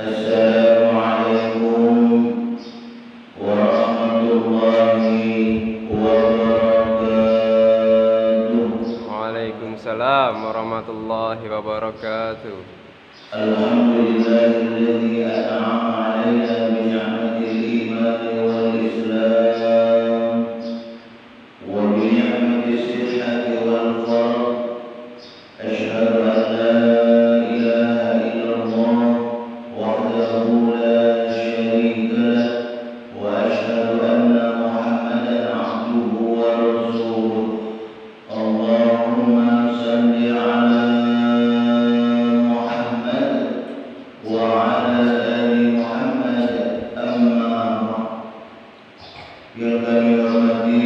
Assalamualaikum warahmatullahi wabarakatuh. Waalaikumsalam warahmatullahi wabarakatuh. Alhamdulillahilladzi an'ama 'alaina bi ni'matil iman wal islam wa bi ni'matis sihhati wal farah. Asyhadu an la ilaha illallah wahdahu la syarika lah wa asyhadu anna Muhammadan 'abduhu wa rasuluh. Allahumma shalli 'ala Muhammad wa 'ala ali Muhammad, amma ba'd. Yang kami hormati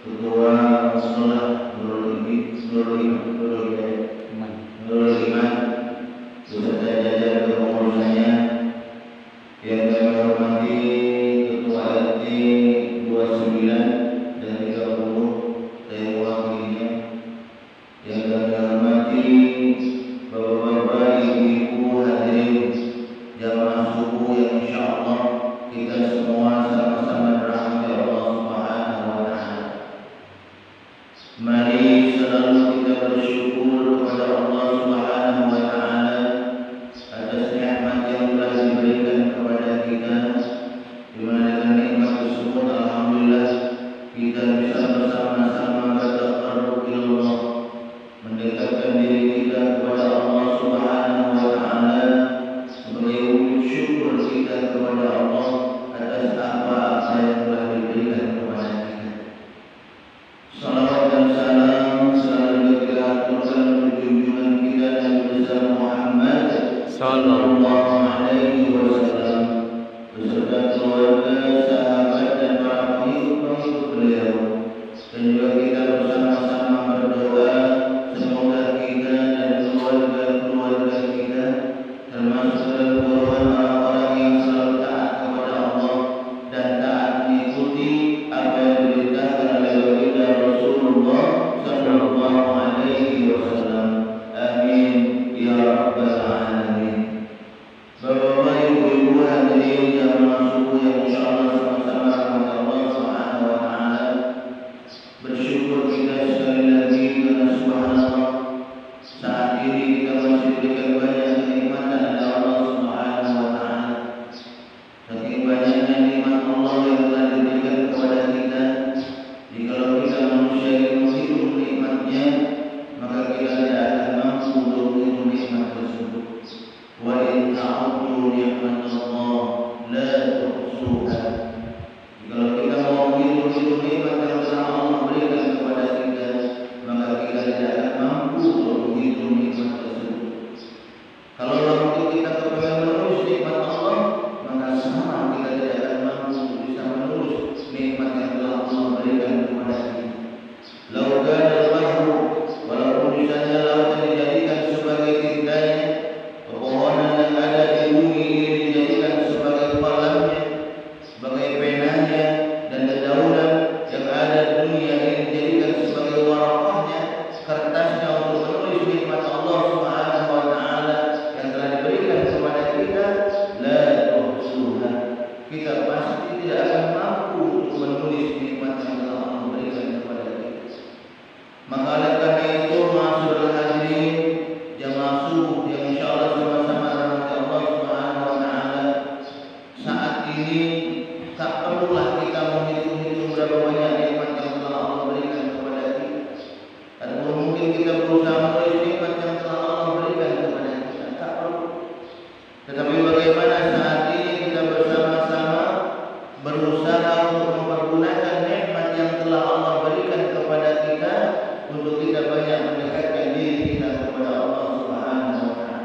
Ketua Musholah Nurul Iman beserta jajaran kepengurusannya. Yang kami hormati Ketua RT 29 dan 30 dan wakilnya. Yang kami hormati Bapak-bapak, ibu-ibu, hadirin jamaah subuh yang insyaallah kita semua sama-sama dirahmati Allah Subhanahu wa taala. Mari selalu kita bersyukur kepada Allah Subhanahu wa taala atas nikmat yang telah diberikan kepada kita, di mana dengan nikmat tersebut alhamdulillah kita bisa bersama-sama bertaqarrub ila Allah, mendekatkan diri kita kepada Allah Subhanahu wa taala sebagai wujud syukur kita kepada Allah atas apa-apa yang telah diberikan kepada kita. Salawat dan salam selalu kita aturkan untuk junjungan kita Nabi besar Muhammad sallallahu alaihi wasallam beserta keluarga, sahabat dan para pengikut beliau. Dan juga kita bersama-sama berdoa semoga kita dan keluarga-keluarga kita termasuk dalam golongan orang-orang yang selalu taat kepada Allah dan taat mengikuti apa yang diberitakan oleh baginda Rasulullah sallallahu alaihi wasallam. Amin ya rabbal alamin. Bapak-bapak, ibu-ibu, hadirin jamaah subuh yang insyaallah sama-sama rahmat Allah Subhanahu wa taala. Bersyukur kita sekali lagi karena subhanallah saat ini kita masih diberikan banyak kenikmatan dari Allah Subhanahu wa taala. Saking banyaknya nikmat Allah yang telah diberikan kepada kita, jikalau kita manusia yang menghitung nikmatnya, maka kita tidak akan mampu untuk menghitung nikmat tersebut. Wa in ta'uddu ni'matallah la tuhsuha. Jikalau kita mau menghitung nikmat yang telah Allah berikan kepada kita, maka kita tidak akan mampu untuk menghitung nikmat tersebut. Kalau waktu kita kepengen menerus nikmat Allah, maka sama kita tidak akan mampu untuk bisa menerus nikmat yang telah Allah berikan kepada kita. Lau kana al-bahru, walaupun misalnya lautan dijadikan sebagai tintanya, pepohonan yang ada di bumi ini dijadikan sebagai kolamnya, sebagai penanya, dan dedaunan yang ada di dunia ini dijadikan sebagai warakahnya, kertasnya untuk menulis nikmat Allah Subhanahu wa taala yang telah diberikan kepada kita, la tuhsuha. Kita pasti tidak akan mampu untuk menulis nikmat yang telah Allah berikan kepada kita. Maka oleh karena itu, ma'asyiral hadirin jamaah subuh yang insyaallah sama-sama rahmat Allah Subhanahu wa taala, saat ini tak perlulah kita menghitung-hitung berapa banyak nikmat yang telah Allah berikan kepada kita. Ataupun mungkin kita berusaha menulis nikmat yang telah Allah berikan kepada kita, tak perlu. Tetapi bagaimana saat ini kita bersama-sama berusaha untuk mempergunakan nikmat yang telah Allah berikan kepada kita untuk kita banyak mendekatkan diri kita kepada Allah Subhanahu wa taala.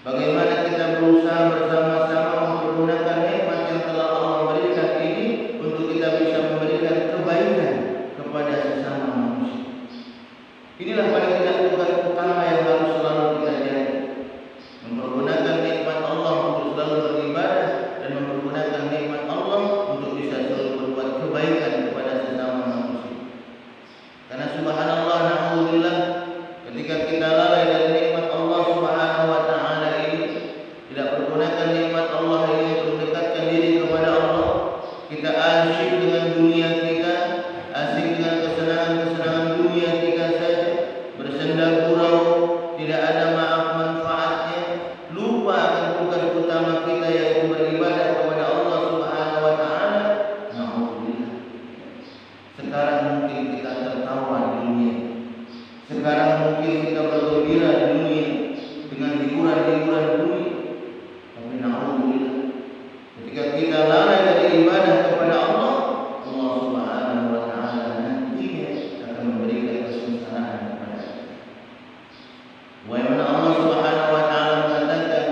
Bagaimana kita berusaha bersama-sama mempergunakan nikmat yang telah Allah berikan ini untuk kita bisa memberikan kebaikan kepada sesama manusia. Inilah paling tidak tugas utama yang harus selalu kita jaga. Mempergunakan nikmat Allah untuk selalu beribadah dan mempergunakan nikmat Allah untuk bisa selalu berbuat kebaikan kepada sesama manusia. Karena subhanallah, na'udzubillah, ketika kita lalai dari nikmat Allah Subhanahu wa taala ini, tidak bersenda gurau, tidak ada maaf manfaatnya, lupa akan tugas utama kita yaitu beribadah kepada Allah Subhanahu wa taala. Alhamdulillah. Sekarang mungkin kita tertawa di dunia. Sekarang mungkin kita bergembira di dunia dengan hiburan-hiburan dunia. Tapi alhamdulillah, ketika kita lalai dari ibadah kepada Allah, Allah Subhanahu wa taala nantinya akan memberikan kesusahan kepada kita. Wa inna Allah Subhanahu wa taala mengatakan,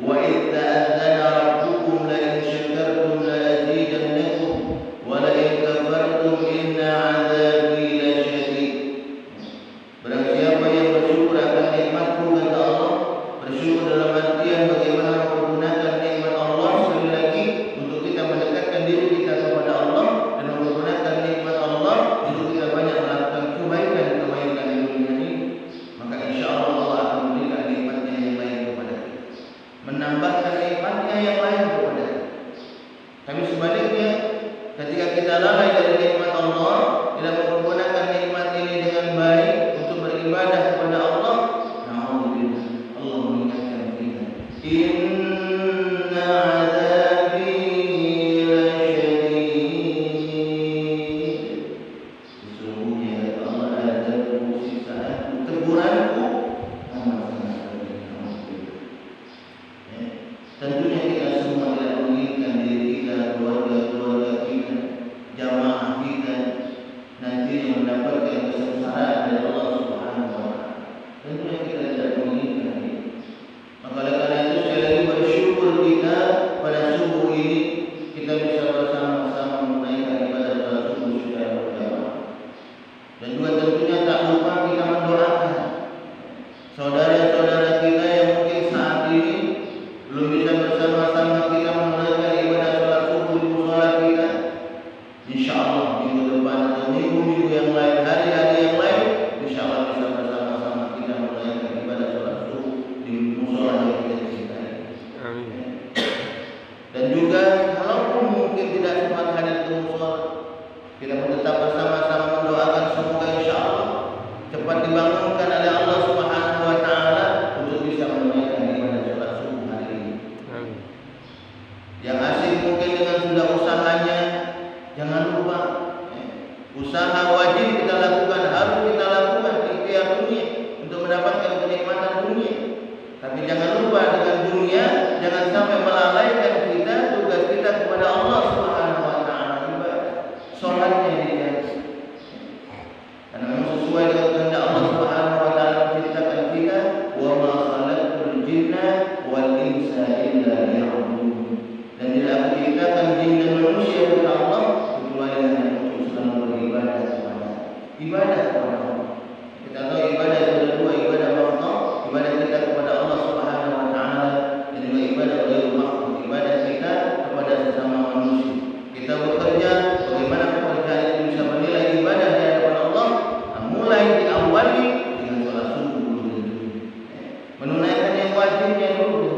wa idza ta'adzana rabbukum la in syakartum la azidannakum wa la in kafartum inna 'adzabi lasyadid. Barang siapa yang bersyukur akan nikmatku kata Allah, bersyukur dalam artian bagaimana menggunakan nikmat Allah sekali lagi untuk kita mendekatkan diri kita kepada Allah dan menggunakan nikmat Allah untuk kita banyak melakukan kebaikan-kebaikan di dunia ini, maka insya Allah Allah akan memberikan nikmatnya yang lain kepada kita, menambahkan nikmatnya yang lain kepada kita. Tapi sebaliknya, ketika kita lalai dari nikmat Allah, tidak menggunakan nikmat ini dengan baik untuk beribadah kepada Allah, alhamdulillah, Allah mengingatkan kita, inna 'adzabi lasyadid. Sesungguhnya kata Allah, azabku, siksaanku, teguranku amat sangat pedih. Alhamdulillah. Ya. Tentunya kita semua tidak menginginkan diri kita, keluarga-keluarga kita, jamaah kita nanti mendapatkan kesengsaraan dari Allah Subhanahu wa taala. Tentunya kita tidak menginginkan itu. Maka oleh karena itu sekali lagi bersyukur kita pada subuh ini kita bisa bersama-sama menunaikan ibadah salat subuh secara berjamaah. Dan juga tentunya tak lupa kita mendoakan saudara-saudara kita yang mungkin saat ini belum bisa bersama-sama kita menunaikan ibadah salat subuh di mushola kita. Insyaallah minggu depan atau minggu-minggu yang lain, hari-hari yang lain, insyaallah bisa bersama-sama kita menunaikan ibadah salat subuh di mushola yang kita cintai. Amin. Dan juga kalaupun mungkin tidak sempat hadir ke mushola, kita pun tetap bersama-sama mendoakan semoga insyaallah cepat dibangunkan oleh Allah Subhanahu wa taala untuk bisa menunaikan ibadah salat subuh hari ini. Amin. Yang asing mungkin dengan sudah usahanya, jangan lupa usaha wajib kita lakukan, harus kita lakukan ikhtiar dunia untuk mendapatkan kenikmatan dunia. Tapi jangan lupa dengan dunia, jangan sampai melalaikan kita tugas kita kepada Allah Subhanahu wa taala, ibadah salatnya dijaga. Karena memang sesuai dengan kehendak Allah Subhanahu wa taala menciptakan kita, wa ma khalaqtul jinna wal insa illa liya'budun. Dan tidak aku ciptakan jin dan manusia kata Allah kecuali hanya untuk selalu beribadah kepada Allah. Kita tahu ibadah itu ada dua, ibadah makhluk, ibadah kita kepada Allah Subhanahu wa taala, dan juga ibadah ghairul makhluk, ibadah kita kepada sesama manusia. Kita bekerja, bagaimana pekerjaan itu bisa menilai ibadah di hadapan Allah? Nah, mulai diawali dengan salat subuh dulu, menunaikan yang wajibnya dulu.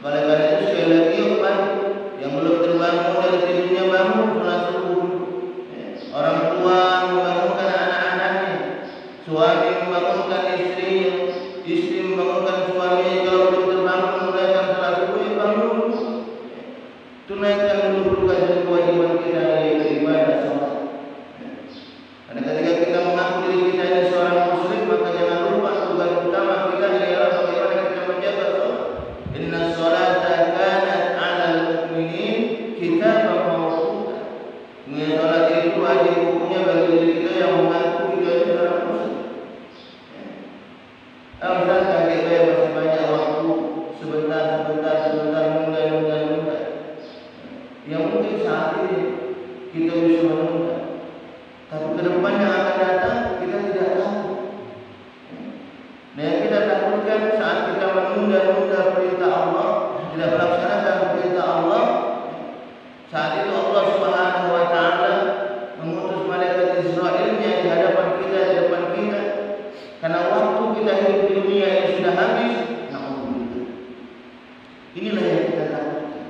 Oleh karena itu sekali lagi yang belum terbangun dari tidurnya bangun salat subuh. Orang tua membangunkan anak-anaknya, suami membangunkan istrinya, istri membangunkan suaminya. Kalau belum terbangun menunaikan salat subuh, bangun. Tunaikan dulu tugas dan kewajiban kita yaitu ibadah salat. Karena ketika kita mengaku diri kita ini seorang muslim, maka jangan lupa tugas utama kita ialah bagaimana kita menjaga salat. Inna sholata kanat 'alal mu'minin kitaban mawquta. Salat itu wajib hukumnya bagi diri kita yang mengaku kita seorang muslim. Ustaz, kita masih banyak waktu, sebentar, nunda. Yang mungkin saat ini kita bisa menunda, tapi ke depan yang akan datang kita tidak tahu. Nah, yang kita takutkan saat kita menunda perintah Allah, tidak melaksanakan perintah Allah, saat itu Allah Subhanahu wa taala mengutus malaikat Israilnya di hadapan kita, di depan kita, karena waktu kita hidup di dunia ini sudah habis. Inilah yang kita takutkan.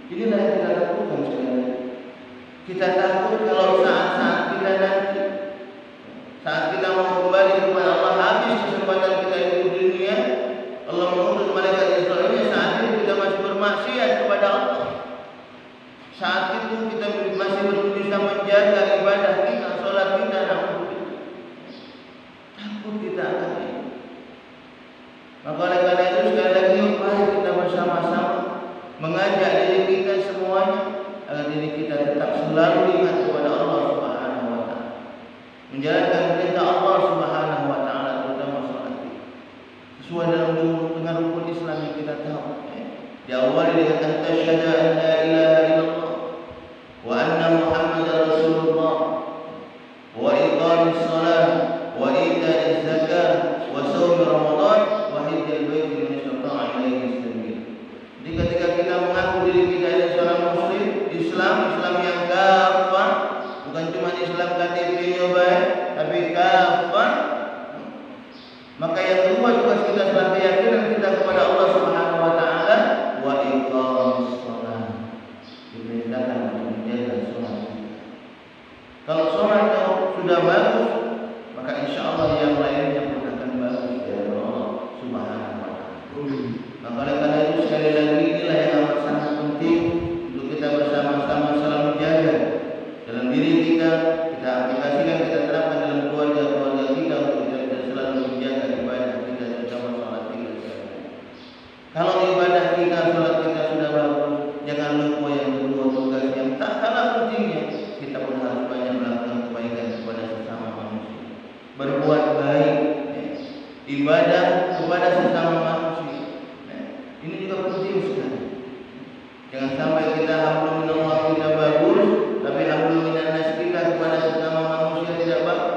Inilah yang kita takutkan sekali. Kita takut kalau saat-saat kita nanti, saat menjalankan perintah Allah Subhanahu wa taala, terutama salat sesuai dengan rukun Islam yang kita tahu. Diawali dengan tasyahadu an la ilaha illallah wa anna Muhammadar Rasulullah wa iqamis shalah wa ita'iz zakah wa shaum Ramadan wa hajjal bait liman istata'a ilaihi sabila. Jadi ketika kita mengaku diri kita adalah seorang muslim, Islam yang kafah, bukan cuma Islam KTP-nya baik, tapi kafah, maka yang kedua juga kita sebagai keyakinan kita kepada Allah Subhanahu wa taala, wa iqamis shalah, diperintahkan untuk menjaga salat. Kalau salat sudah bagus, maka insyaallah yang lainnya pun akan bagus dari Allah Subhanahu wa taala. Maka oleh karena itu sekali lagi inilah yang amat sangat penting untuk kita bersama-sama selalu jaga dalam diri kita aplikasikan, kita terapkan dalam keluarga kita untuk kita selalu menjaga ibadah kita, terutama salat kita. Kalau ibadah kita, salat kita sudah bagus, jangan lupa yang kedua, tugas yang tak kalah pentingnya, kita pun harus banyak melakukan kebaikan kepada sesama manusia, berbuat baik, ibadah kepada sesama manusia. Ini juga penting sekali. Jangan sampai kita hablum minallah kita bagus, tapi hablum minannas kita kepada sesama manusia tidak bagus.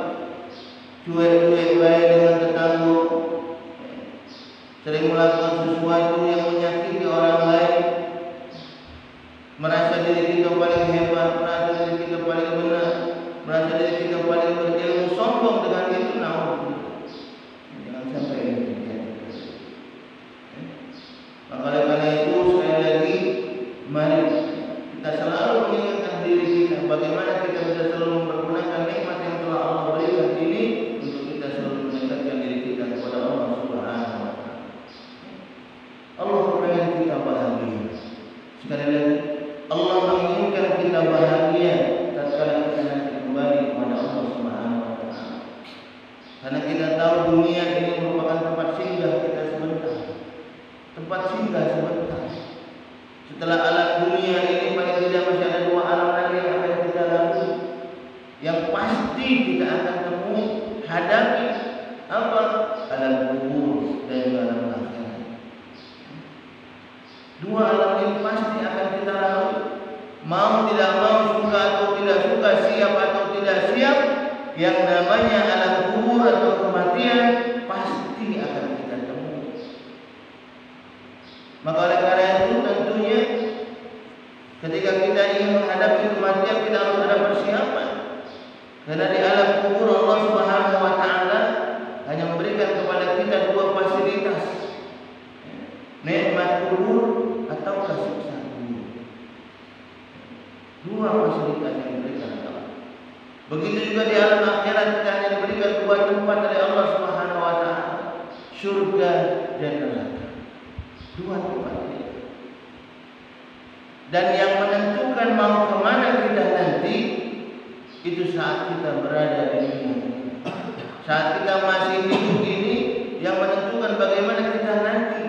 Cuek-cuek baik dengan tetangga, sering melakukan sesuatu yang menyakiti orang lain, merasa diri kita paling hebat, merasa diri kita paling benar, merasa diri kita paling berilmu, sombong dengan itu. Jangan sampai ini terjadi. Maka oleh karena itu sekali lagi, mari kita selalu mengingatkan diri kita bagaimana kita bisa selalu mempergunakan nikmat yang telah Allah berikan ini untuk kita selalu mendekatkan diri kita kepada Allah Subhanahu wa taala. Allah ingin kita bahagia. Sekali lagi, Allah menginginkan kita bahagia tatkala kita nanti kembali kepada Allah Subhanahu wa taala. Karena kita tahu dunia ini merupakan tempat singgah kita sebentar. Tempat singgah sebentar. Setelah alam dunia ini paling tidak masih ada dua alam lagi yang akan kita lalui, yang pasti kita akan temui, hadapi. Apa? Alam kubur dan alam akhirat. Dua alam ini pasti akan kita lalui. Mau tidak mau, suka atau tidak suka, siap atau tidak siap, yang namanya alam kubur atau kematian pasti akan kita temui. Maka oleh karena itu tentunya ketika kita ingin menghadapi kematian, kita harus ada persiapan. Karena di alam kubur Allah Subhanahu wa taala hanya memberikan kepada kita dua fasilitas, nikmat kubur atau siksa kubur. Dua fasilitas yang diberikan Allah. Begitu juga di alam akhirat kita hanya diberikan dua tempat dari Allah Subhanahu wa taala, surga dan neraka. Dua tempat ini. Dan yang menentukan mau kemana kita nanti itu saat kita berada di dunia. Saat kita masih hidup ini yang menentukan bagaimana kita nanti.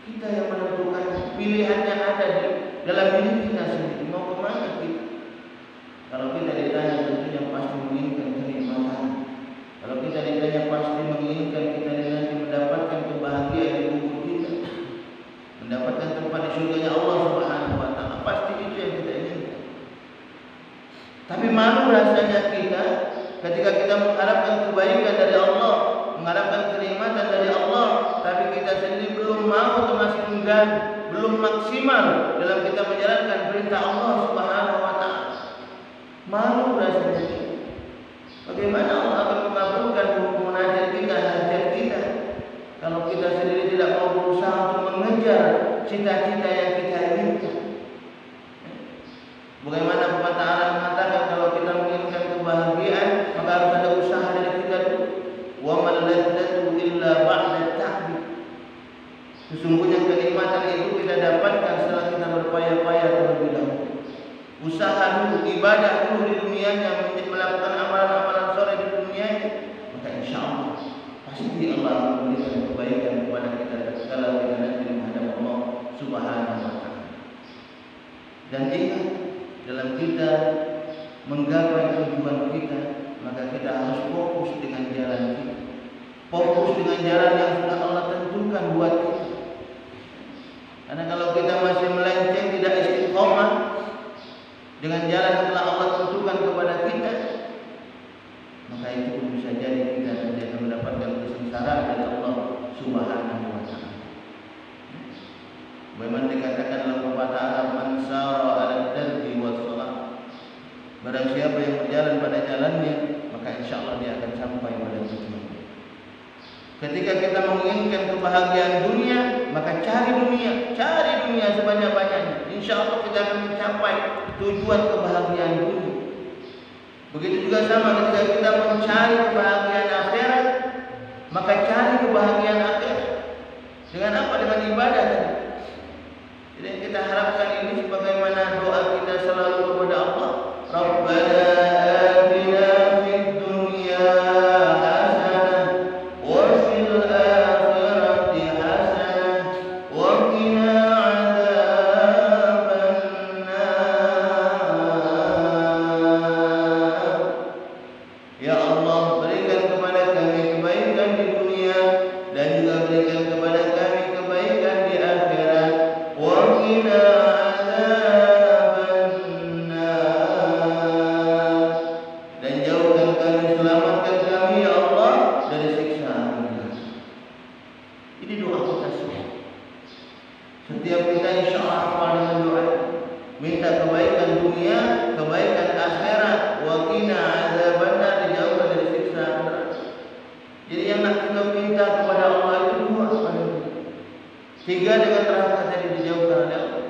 Kita yang menentukan, pilihannya ada di dalam diri kita sendiri. Mau kemana kita? Kalau kita ditanya tentunya pasti menginginkan kenikmatan. Kalau kita ditanya pasti menginginkan kita nanti mendapatkan kebahagiaan di kubur kita, mendapatkan tempat di surganya Allah Subhanahu wa taala. Pasti itu yang kita inginkan. Tapi malu rasanya kita ketika kita mengharapkan kebaikan dari Allah, mengharapkan kenikmatan dari Allah, tapi kita sendiri belum mau atau masih enggan, belum maksimal dalam kita menjalankan perintah Allah Subhanahu wa taala. Malu rasanya kita. Bagaimana Allah akan mengabulkan munajat kita, hajat kita, kalau kita sendiri tidak mau berusaha untuk mengejar cita-cita yang kita inginkan? Bagaimana pepatah Arab mengatakan kalau kita menginginkan kebahagiaan maka harus ada usaha dari kita dulu. Wa man ladzatu illa ba'da ta'bi. Sesungguhnya kenikmatan itu kita dapatkan setelah kita berpayah-payah terlebih dahulu. Usaha dulu, ibadah dulu di dunianya, melakukan amalan-amalan soleh di dunianya, maka insyaallah pasti Allah akan memberikan kebaikan kepada kita tatkala kita nanti menghadap Allah Subhanahu wa taala. Dan ingat, dalam kita menggapai tujuan kita, maka kita harus fokus dengan jalan kita. Fokus dengan jalan yang sudah Allah tentukan buat kita. Karena kalau kita masih melenceng, tidak istiqomah dengan jalan yang telah Allah tentukan kepada kita, maka itu pun bisa jadi kita tidak mendapatkan kesengsaraan dari Allah Subhanahu wa taala. Bagaimana dikatakan dalam pepatah Arab, man sara 'ala darbi was salah. Barang siapa yang berjalan pada jalannya, maka insyaallah dia akan sampai pada tujuan. Ketika kita menginginkan kebahagiaan dunia, maka cari dunia sebanyak-banyaknya. Insyaallah kita akan mencapai tujuan kebahagiaan dunia. Begitu juga sama ketika kita mencari kebahagiaan akhirat, maka cari kebahagiaan akhirat. Dengan apa? Dengan ibadah. Jadi kita harapkan ini sebagaimana doa kita selalu kepada Allah, Rabbana atina fid dunya hasanah wa fil akhirati hasanah wa qina adzabannar. Ya Allah, berikan kepada kami kebaikan di dunia dan juga berikan kepada kami kebaikan di akhirat. Wa qina adzabannar. Dan jauhkan kami, selamatkan kami ya Allah dari siksa api. Ini doa kita semua. Setiap kita insyaallah hafal dengan doa. Minta kebaikan dunia, kebaikan akhirat, wa qina adzabannar, dijauhkan dari siksa neraka. Jadi yang nak kita minta kepada Allah itu dua paling. Tiga dengan rahmat tadi dijauhkan oleh Allah.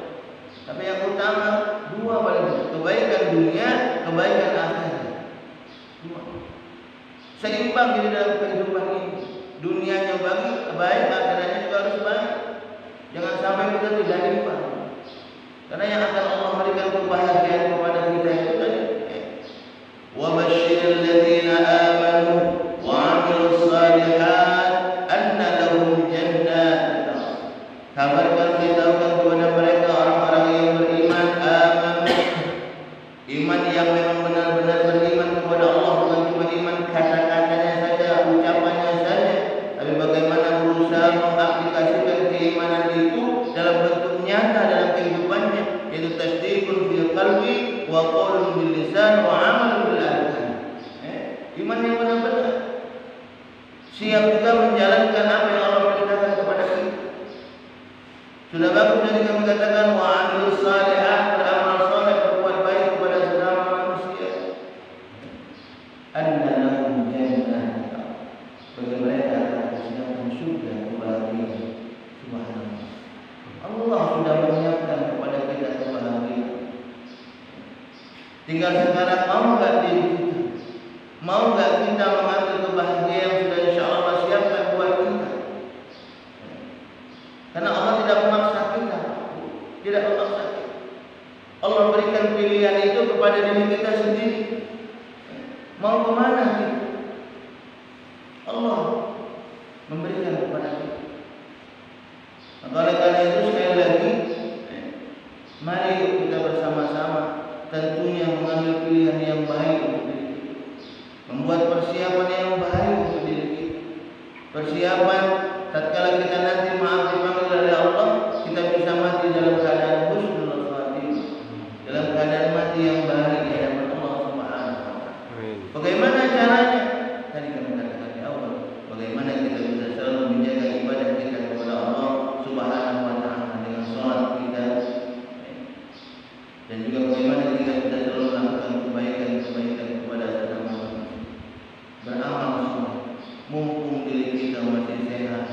Tapi yang utama dua paling, kebaikan dunia, kebaikan akhirat. Dua. Seimbang jadi dalam kehidupan ini. Dunianya baik, akhiratnya juga harus baik. Jangan sampai kita tidak imbang. Karena yang akan Allah berikan kebahagiaan kepada kita itu tadi. Wa basyiril ladzina amanu wa 'amilus shalihat anna lahum jannat. Kabarkan, beritahukan kepada mereka orang-orang yang beriman, iman yang memang benar-benar beriman kepada Allah, bukan cuma iman kata-katanya saja, ucapannya saja, tapi bagaimana berusaha mengaplikasikan keimanan itu dalam bentuk nyata dalam kehidupannya, yaitu tasdiqun fil qalbi wa qaulun bil lisan wa 'amalun bil arkan. Iman yang benar-benar siap juga menjalankan apa yang Allah perintahkan kepada kita. Sudah bagus tadi kami katakan wa 'amilus shalihat, beramal saleh, berbuat baik kepada sesama manusia. Anna lahum jannah, bagi mereka akan disediakan surga kebahagiaan. Subhanallah. Allah sudah menyiapkan kepada kita kebahagiaan. Tinggal sekarang mau enggak diri kita? Mau enggak kita mengambil kebahagiaan yang sudah insyaallah Allah siapkan buat kita? Karena Allah tidak memaksa kita. Tidak memaksa kita. Allah berikan pilihan itu kepada diri kita sendiri. Mau kemana kita? Allah memberikan kepada kita. Maka oleh karena itu sekali lagi, mari kita bersama-sama tentunya mengambil pilihan yang baik untuk diri kita. Membuat persiapan yang baik untuk diri kita. Persiapan tatkala kita nanti maaf dipanggil oleh Allah, kita bisa mati dalam keadaan husnul khatimah, dalam keadaan mati yang baik di hadapan Allah Subhanahu wa taala. Bagaimana caranya? Tadi kami katakan di awal, bagaimana kita bisa selalu menjaga ibadah kita kepada Allah Subhanahu wa taala dengan salat kita, dan juga bagaimana kita bisa selalu melakukan kebaikan-kebaikan kepada sesama manusia. Beramal soleh, mumpung diri kita masih sehat,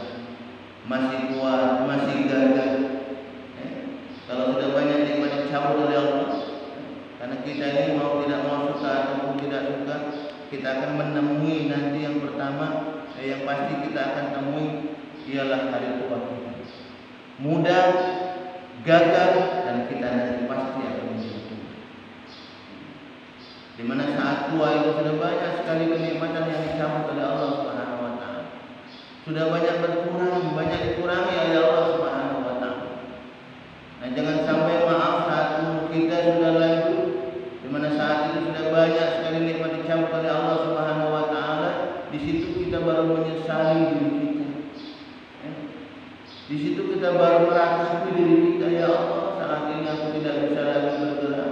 masih kuat, masih gagah. Kalau sudah banyak nikmat dicabut oleh Allah, karena kita ini mau tidak mau suka ataupun tidak suka, kita akan menemui nanti yang pertama, yang pasti kita akan temui ialah hari tua kita. Muda, gagah, dan kita nanti pasti akan menjadi tua. Di mana saat tua itu sudah banyak sekali kenikmatan yang dicabut oleh Allah Subhanahu wa taala. Sudah banyak berkurang, banyak dikurangi oleh Allah Subhanahu wa taala. Nah, jangan sampai maaf saat umur kita sudah lanjut, di mana saat itu sudah banyak sekali nikmat dicabut oleh Allah Subhanahu wa taala, di situ kita baru menyesali diri kita. Di situ kita baru meratapi diri kita, ya Allah, saat ini aku tidak bisa lagi bergerak.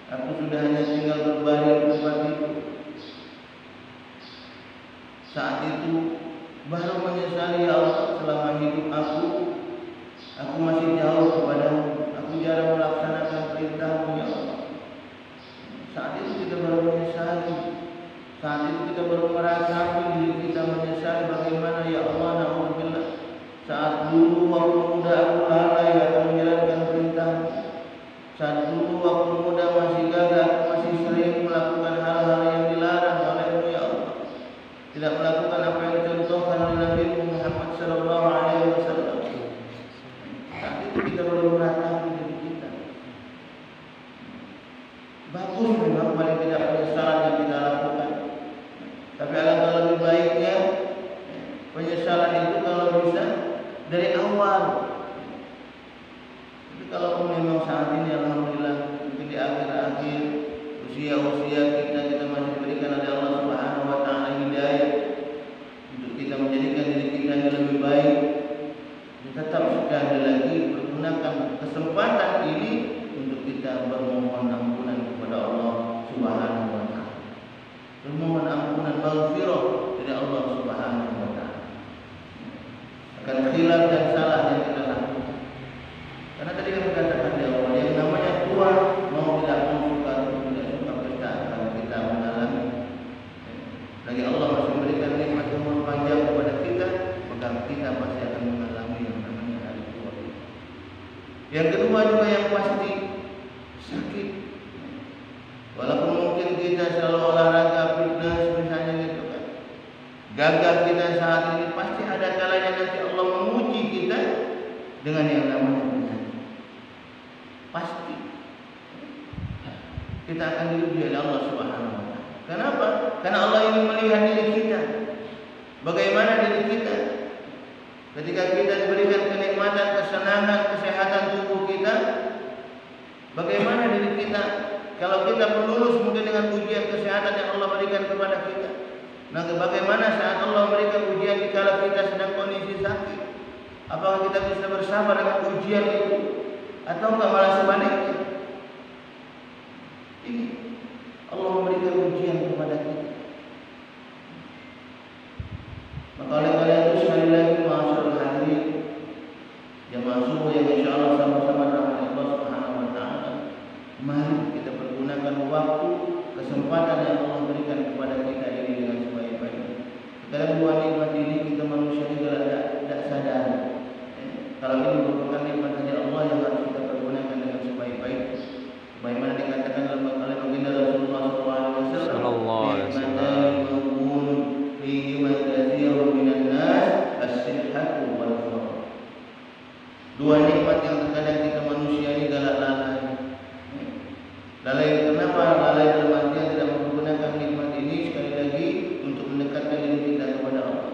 Aku sudah hanya tinggal berbaring di tempat itu. Saat itu baru menyesali, ya Allah, selama hidup aku masih jauh kepadamu. Aku jarang melaksanakan perintahmu, ya Allah. Saat itu kita baru menyesali. Saat itu kita baru merasakan diri kita menyesali bagaimana, ya Allah, na'udzubillah. Saat dulu waktu muda aku lalai akan menjalankan perintahmu. Saat dulu waktu muda masih gagal, masih sering melakukan hal-hal yang dilarang olehmu, ya Allah. Tidak melakukan apa yang dicontohkan oleh Nabi Muhammad SAW. Saat itu kita baru meratapi diri kita. Bagus memang paling tidak penyesalan yang kita lakukan. Tapi alangkah lebih baiknya penyesalan itu kalau bisa dari awal. Tapi kalau memang saat ini alhamdulillah mungkin di akhir-akhir usia kita masih diberikan oleh Allah Subhanahu wa taala hidayah untuk kita menjadikan diri kita yang lebih baik. Tetap sekali lagi pergunakan kesempatan ini untuk kita bermohon ampunan kepada Allah Subhanahu wa taala. Bermohon ampunan maghfirah dari Allah Subhanahu wa taala akan khilaf dan salah yang kita lakukan. Karena tadi kami katakan di awal, yang namanya tua mau tidak mau suka atau tidak suka kita akan kita mengalami. Lagi Allah masih memberikan nikmat umur panjang kepada kita, maka kita pasti akan mengalami yang namanya hari tua. Yang kedua juga yang pasti sakit. Walaupun mungkin kita selalu olahraga, fitness misalnya gitu kan, gagah kita saat ini, pasti ada kalanya nanti Allah menguji kita dengan yang namanya penyakit. Pasti kita akan diuji oleh Allah Subhanahu wa taala. Kenapa? Karena Allah ingin melihat diri kita. Bagaimana diri kita ketika kita diberikan kenikmatan, kesenangan, kesehatan tubuh kita. Bagaimana diri kita kalau kita pun lulus mungkin dengan ujian kesehatan yang Allah berikan kepada kita. Nah, bagaimana saat Allah memberikan ujian dikala kita sedang kondisi sakit? Apakah kita bisa bersabar dengan ujian itu? Atau enggak malah sebaliknya? Ini Allah memberikan ujian kepada kita. Maka oleh karena itu sekali lagi ma'asyiral hadirin, jamaah subuh yang insyaallah sama-sama rahmat Allah Subhanahu wa taala, mari kita pergunakan waktu, kesempatan yang Allah berikan kepada kita ini dengan sebaik-baiknya. Dalam dua nikmat ini kita manusia juga tidak sadar. Kalau ini merupakan nikmat dari Allah yang harus kita pergunakan dengan sebaik-baiknya. Bagaimana dikatakan dalam baginda Rasulullah SAW, nikmatan maghbun fihi ma katsirun minan nas as-sihhatu wal farah. Dua nikmat yang terkadang kita manusia ini galak lalai. Lalai kenapa? Lalai dalam artian tidak menggunakan nikmat ini sekali lagi untuk mendekatkan diri kita kepada Allah.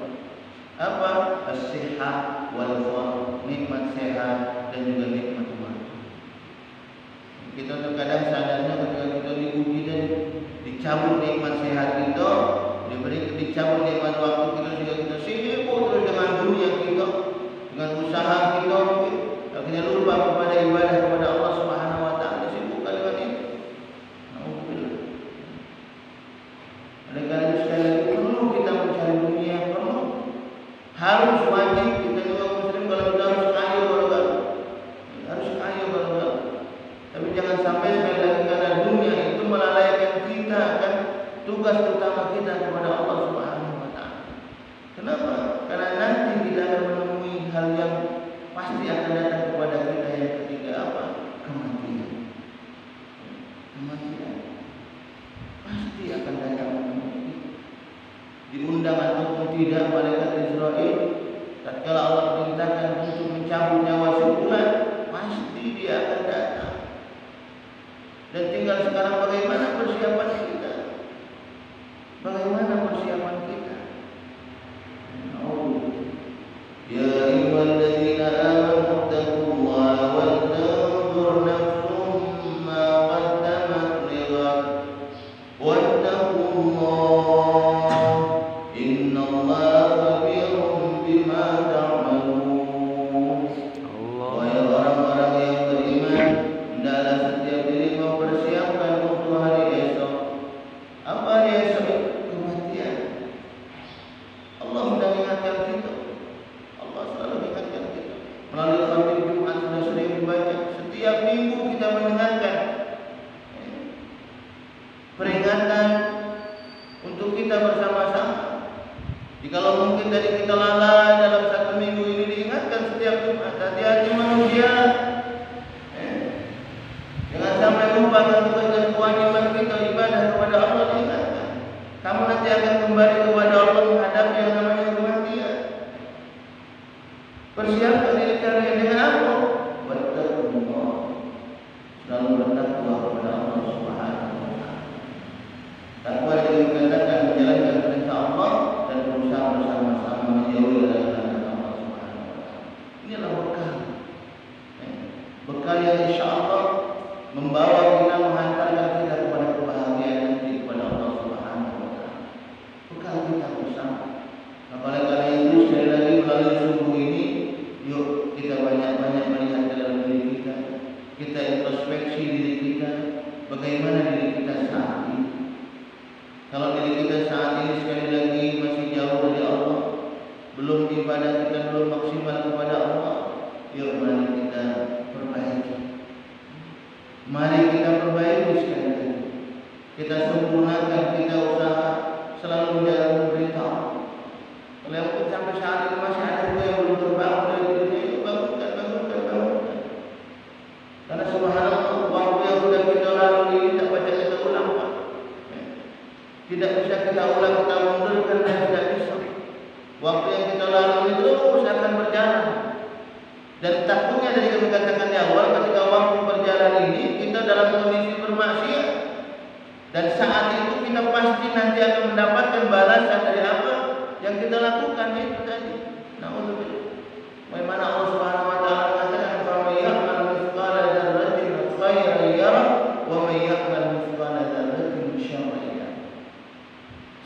Apa? As-sihhah wal farah, nikmat sehat dan juga nikmat waktu. Kita terkadang sadarnya ketika kita diuji dan dicabut nikmat sehat kita, dicabut nikmat waktu kita, juga kita sibuk terus dengan dunia kita, dengan usaha kita, kita lupa kepada ibadah kepada Allah Subhanahu wa taala, sibuk dengan itu. Alhamdulillah. Oleh karena itu sekali lagi perlu kita mencari dunia, perlu, harus wajib kita juga muslim kalau kita harus kaya kalau harus kaya kalau. Tapi jangan sampai sekali lagi karena dunia itu melalaikan kita akan tugas utama kita kepada Allah Subhanahu wa taala. Kenapa? Karena nanti kita akan menemui hal yang pasti akan datang kepada kita. Yang ketiga apa? Kematian. Kematian pasti akan datang menemui kita. Diundang ataupun tidak malaikat Israel, tatkala Allah perintahkan untuk mencabut nyawa si fulan, pasti dia akan datang. Dan tinggal sekarang bagaimana persiapan kita? Bagaimana persiapan kita? Ya ayyuhalladzina amanu taqullaha wal tanzur nafsum ma qaddamat lighad واتقوا الله إن الله خبير بما تعملون. Wahai orang-orang yang beriman, hendaklah setiap diri mempersiapkan untuk hari esok. Apa hari esok? Kematian. Allah sudah mengingatkan kita. Allah selalu mengingatkan kita. Melalui khatib Jumat sudah sering dibaca. Setiap minggu kita mendengarkan peringatan untuk kita bersama-sama. Jikalau mungkin dari kita lalai dalam satu minggu ini diingatkan setiap Jumat, hati-hati manusia. Jangan sampai lupa tugas dan kewajiban kita ibadah kepada Allah diingatkan. Kamu nanti akan kembali kepada Allah menghadapi yang namanya kematian. Persiapkan diri kalian dengan apa? Wattaqullah. Selalu bertakwa kepada Allah Subhanahu wa taala. Takwa yang dikatakan menjalankan perintah Allah dan berusaha bersama-sama menjauhi larangan Allah Subhanahu wa taala. Inilah bekal. Bekal yang insyaallah membawa kita, menghantarkan kita kepada kebahagiaan nanti kepada Allah Subhanahu wa taala. Bekal kita bersama. Maka oleh karena itu sekali lagi melalui subuh ini, yuk kita banyak-banyak melihat dalam diri kita. Kita introspeksi diri kita, bagaimana diri kita saat ini. Kalau diri kita saat ini sekali lagi masih jauh dari Allah, belum ibadah kita belum maksimal kepada Allah, yuk mari kita perbaiki. Mari kita perbaiki sekali lagi. Kita sempurnakan, kita usaha selalu menjalankan perintah Allah. Kalau yang sampai saat ini masih ada juga yang belum terbangun dari dunia, itu bangunkan. Karena subhanallah, waktu yang sudah kita lalui ini tak baca kita ulang, Pak. Tidak bisa kita ulang, kita mundurkan dan tidak bisa. Waktu yang kita lalui terus akan berjalan. Dan takutnya dari kami katakan di awal, ketika waktu berjalan ini kita dalam kondisi bermaksiat. Dan saat itu kita pasti nanti akan mendapatkan balasan dari apa yang kita lakukan itu tadi. Na'udzubillah. Bagaimana Allah Subhanahu wa taala mengatakan, "Fa may ya'mal mithqala dzarratin khairan yarah wa may ya'mal mithqala dzarratin syarran yarah."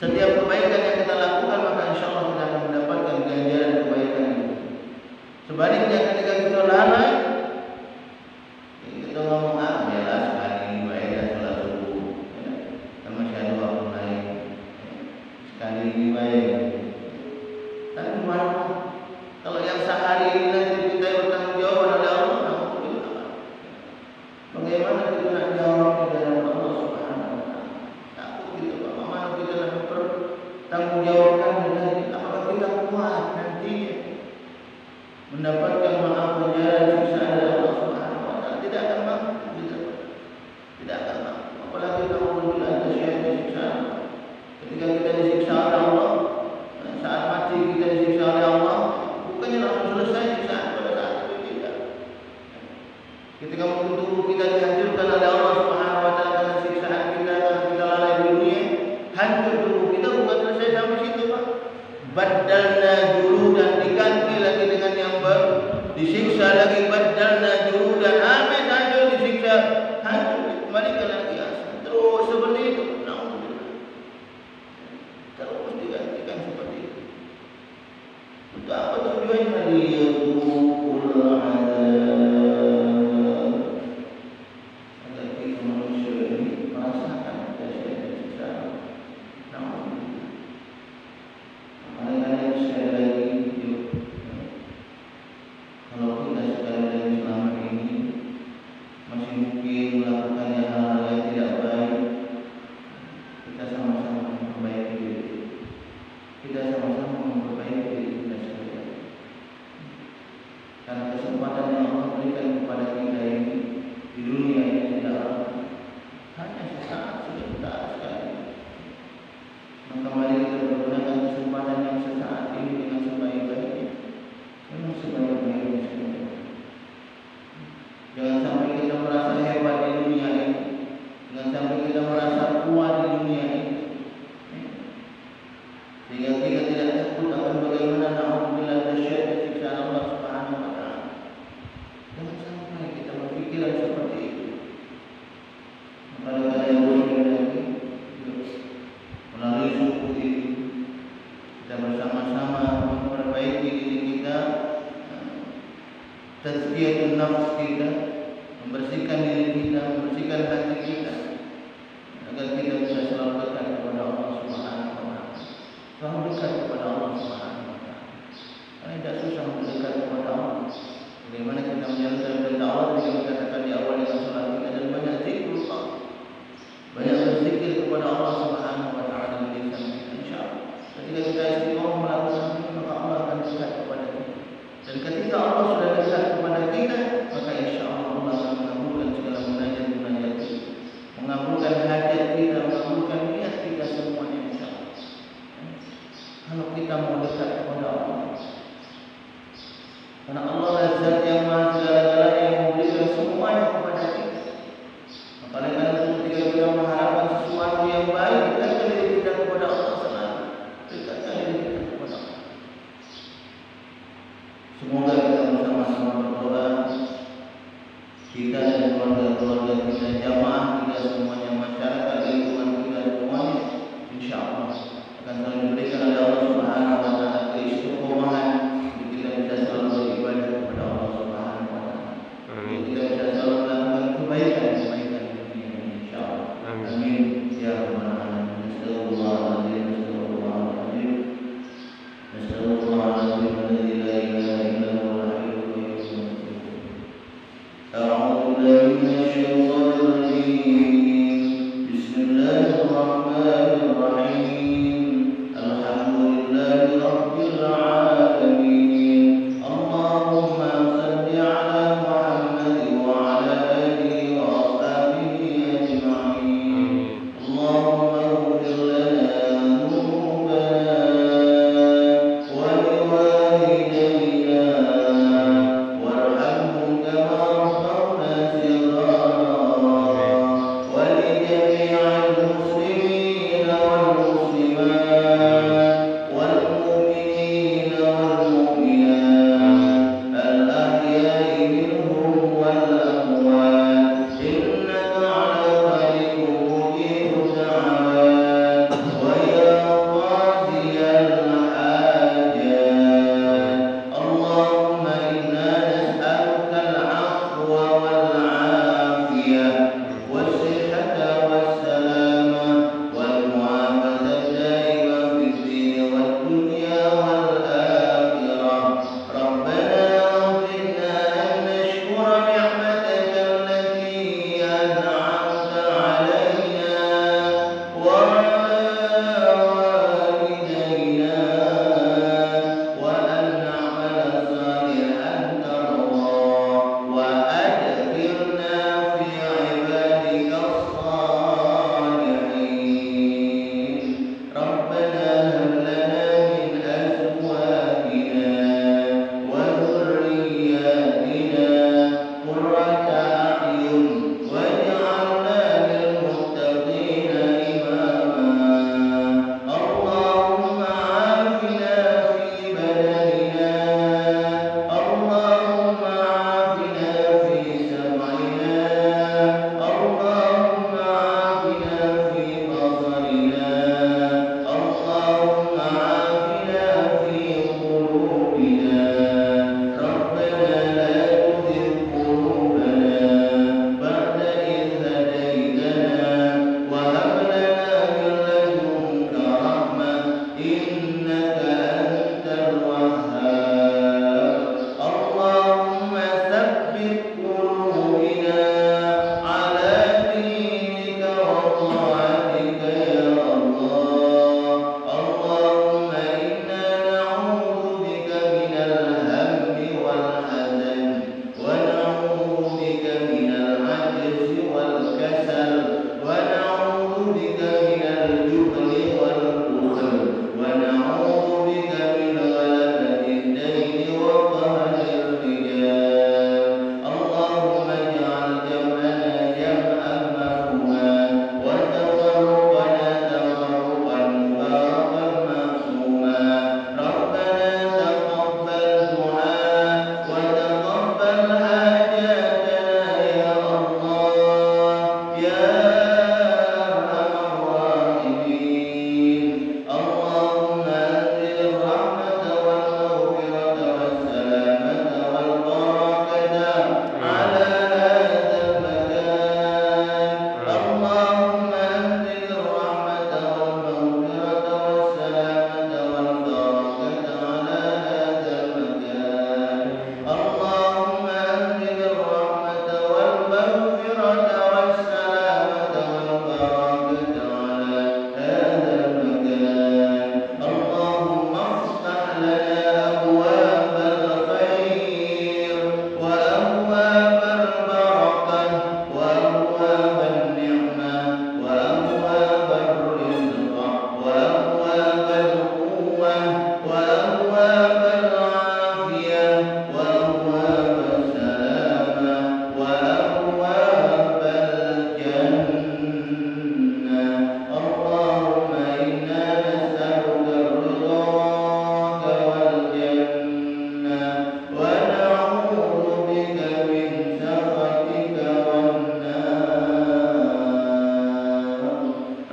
Setiap kebaikan yang kita lakukan maka insyaallah kita akan mendapatkan ganjaran kebaikan itu. Sebaliknya ketika kita lalai, kita ngomong jelas sekali ibadah salat subuh, kan masih ada waktu lain. Sekali ibadah. Tapi mana kalau yang sehari ini nanti kita bertanggung jawab oleh Allah, bagaimana kita nak jawab di dalam Allah Subhanahu wa taala? Takut kita bagaimana kita nak bertanggung jawabkan dari apakah kita kuat nantinya mendapatkan maaf penjara siksaan dari Allah Subhanahu wa taala? Tidak akan mampu kita. Tidak akan mampu. Apalagi kalau kita disiksa. Ketika kita disiksa oleh Allah, saat mati kita disiksa oleh Allah, bukannya langsung selesai siksaan pada saat itu tidak. Ketika mungkin tubuh kita dihancurkan oleh Allah Subhanahu wa taala karena siksaan kita, karena kita lalai di dunia, hancur tubuh kita, bukan selesai sampai situ, Pak. Badalna juludan, diganti lagi dengan yang baru, disiksa lagi, badalna juludan, habis hancur disiksa, hancur kembalikan lagi asal. Terus seperti itu. Terus digantikan seperti itu. Untuk apa tujuannya? Liyadzuqul adzab. Agar kita manusia ini merasakan dahsyatnya siksaan. Namun,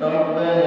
ربنا